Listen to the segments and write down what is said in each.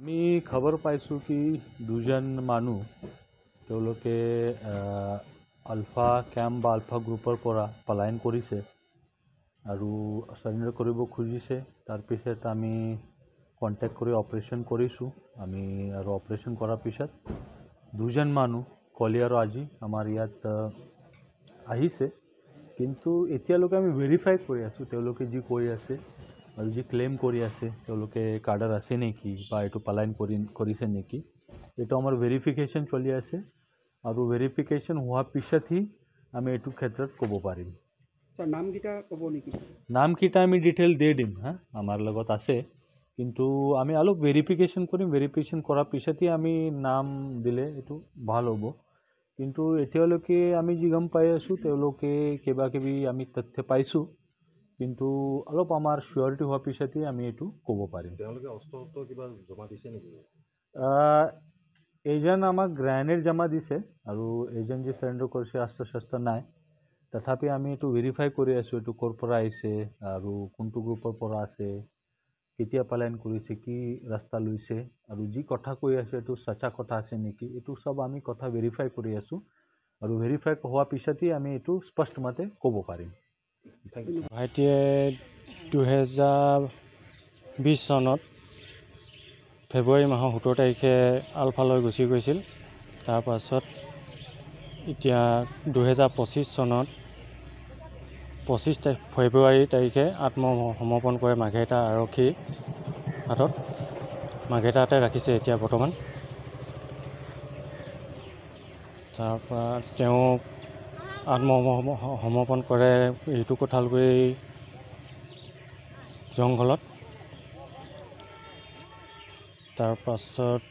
আমি খবৰ পাইছোঁ কি দুজন মানুহ তেওঁলোকে আলফা কেম্প বা আলফা গ্ৰুপৰ পৰা পলায়ন কৰিছে আৰু সাৰেণ্ডাৰ কৰিব খুজিছে। তাৰপিছত আমি কণ্টেক্ট কৰি অপাৰেশ্যন কৰিছোঁ আমি আৰু অপাৰেশ্যন কৰাৰ পিছত দুজন মানুহ কালি আৰু আজি আমাৰ ইয়াত আহিছে, কিন্তু এতিয়ালৈকে আমি ভেৰিফাই কৰি আছোঁ তেওঁলোকে যি কৈ আছে আৰু যি ক্লেইম কৰি আছে তেওঁলোকে কাৰ্ডাৰ আছে নেকি বা এইটো পলায়ন কৰিছে নেকি, এইটো আমাৰ ভেৰিফিকেশ্যন চলি আছে আৰু ভেৰিফিকেশ্যন হোৱাৰ পিছতহি আমি এইটো ক্ষেত্ৰত ক'ব পাৰিম। স্যাৰ নামকেইটা ক'ব নেকি? নামকেইটা আমি ডিটেইল দি দিম, আমাৰ লগত আছে, কিন্তু আমি অলপ ভেৰিফিকেশ্যন কৰিম। ভেৰিফিকেশ্যন কৰাৰ পিছতহি আমি নাম দিলে এইটো ভাল হ'ব, কিন্তু এতিয়ালৈকে আমি যি গম পাই আছোঁ তেওঁলোকে কিবা কিবি আমি তথ্য পাইছোঁ, কিন্তু অলপ আমাৰ চিয়ৰিটি হোৱাৰ পিছতহে আমি এইটো ক'ব পাৰিম। তেওঁলোকে অস্ত্ৰ কিবা জমা দিছে নেকি? এইজন আমাক গ্ৰেনেড জমা দিছে আৰু এইজন যি চাৰেণ্ডাৰ কৰিছে অস্ত্ৰ শস্ত্ৰ নাই। তথাপি আমি এইটো ভেৰিফাই কৰি আছোঁ এইটো ক'ৰ পৰা আহিছে আৰু কোনটো গ্ৰুপৰ পৰা আছে, কেতিয়া পলায়ন কৰিছে, কি ৰাস্তা লৈছে আৰু যি কথা কৈ আছে এইটো সঁচা কথা আছে নেকি, এইটো চব আমি কথা ভেৰিফাই কৰি আছোঁ আৰু ভেৰিফাই হোৱাৰ পিছতহে আমি এইটো স্পষ্টমতে ক'ব পাৰিম। ভাইটিয়ে 2020 চনত ফেব্ৰুৱাৰী মাহৰ 17 তাৰিখে আলফালৈ গুচি গৈছিল। তাৰপাছত এতিয়া 2025 চনত 25 ফেব্ৰুৱাৰী তাৰিখে আত্মসমৰ্পণ কৰে মাৰ্ঘেৰিটা আৰক্ষীৰ হাতত। মাৰ্ঘেৰিটাতে ৰাখিছে এতিয়া বৰ্তমান। তাৰপৰা তেওঁ আত্মসমৰ্পণ কৰে ঋতু কোঠালগুৰি জংঘলত। তাৰপাছত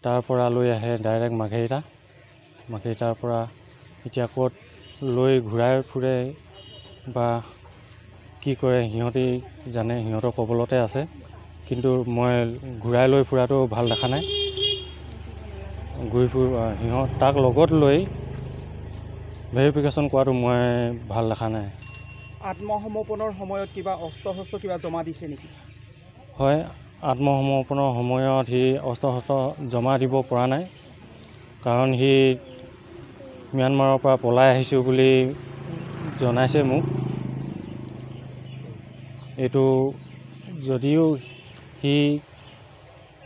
তাৰ পৰা লৈ আহে ডাইৰেক্ট মাৰ্ঘেৰিটাৰ পৰা এতিয়া ক'ত লৈ ঘূৰাই ফুৰে বা কি কৰে সিহঁতি জানে, সিহঁতৰ কবলতে আছে, কিন্তু মই ঘূৰাই লৈ ফুৰাটো ভাল দেখা নাই। তাক লগত লৈ ভেৰিফিকেশ্যন কৰাটো মই ভাল দেখা নাই। আত্মসমৰ্পণৰ সময়ত কিবা অস্ত্ৰ শস্ত্ৰ কিবা জমা দিছে নেকি? হয়, আত্মসমৰ্পণৰ সময়ত সি অস্ত্ৰ শস্ত্ৰ জমা দিব পৰা নাই, কাৰণ সি ম্যানমাৰৰ পৰা পলাই আহিছোঁ বুলি জনাইছে মোক। এইটো যদিও সি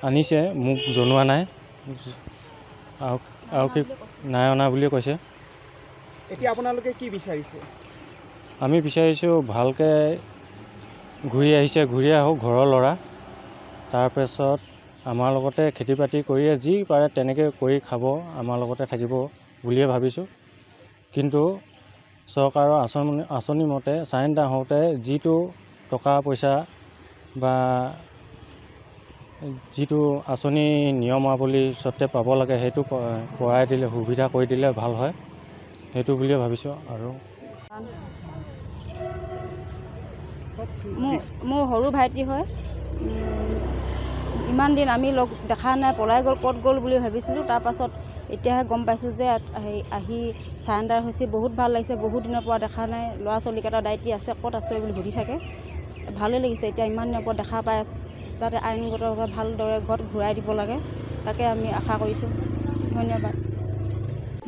আনিছে মোক জনোৱা নাই, আৰক্ষীক নাই অনা বুলিয়ে কৈছে। এতিয়া আপোনালোকে কি বিচাৰিছে? আমি বিচাৰিছোঁ ভালকৈ ঘূৰি আহিছে, ঘূৰি আহক ঘৰৰ ল'ৰা। তাৰপাছত আমাৰ লগতে খেতি বাতি কৰিয়ে যি পাৰে তেনেকৈ কৰি খাব, আমাৰ লগতে থাকিব বুলিয়ে ভাবিছোঁ। কিন্তু চৰকাৰৰ আঁচনি মতে চাৰেণ্ডাৰ হওঁতে যিটো টকা পইচা বা যিটো আঁচনি নিয়মাৱলী স্বত্তে পাব লাগে সেইটো কৰাই দিলে, সুবিধা কৰি দিলে ভাল হয়, সেইটো বুলিয়ে ভাবিছোঁ। আৰু মোৰ সৰু ভাইটি হয়। ইমান দিন আমি লগ দেখা নাই, পলাই গ'ল, ক'ত গ'ল বুলি ভাবিছিলোঁ। তাৰপাছত এতিয়াহে গম পাইছোঁ যে আহি চাৰেণ্ডাৰ হৈছে। বহুত ভাল লাগিছে, বহুত দিনৰ পৰা দেখা নাই। ল'ৰা ছোৱালীকেইটা দায়িত্ব আছে, ক'ত আছে বুলি সুধি থাকে। ভালেই লাগিছে এতিয়া ইমান দিনৰ পৰা দেখা পাই, যাতে আইনগতভাৱে ভালদৰে ঘৰত ঘূৰাই দিব লাগে, তাকে আমি আশা কৰিছোঁ। ধন্যবাদ।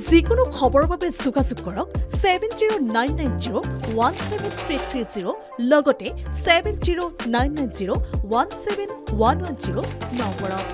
যিকোনো খবৰৰ বাবে যোগাযোগ কৰক 7099017330 লগতে 7099017110 নম্বৰত।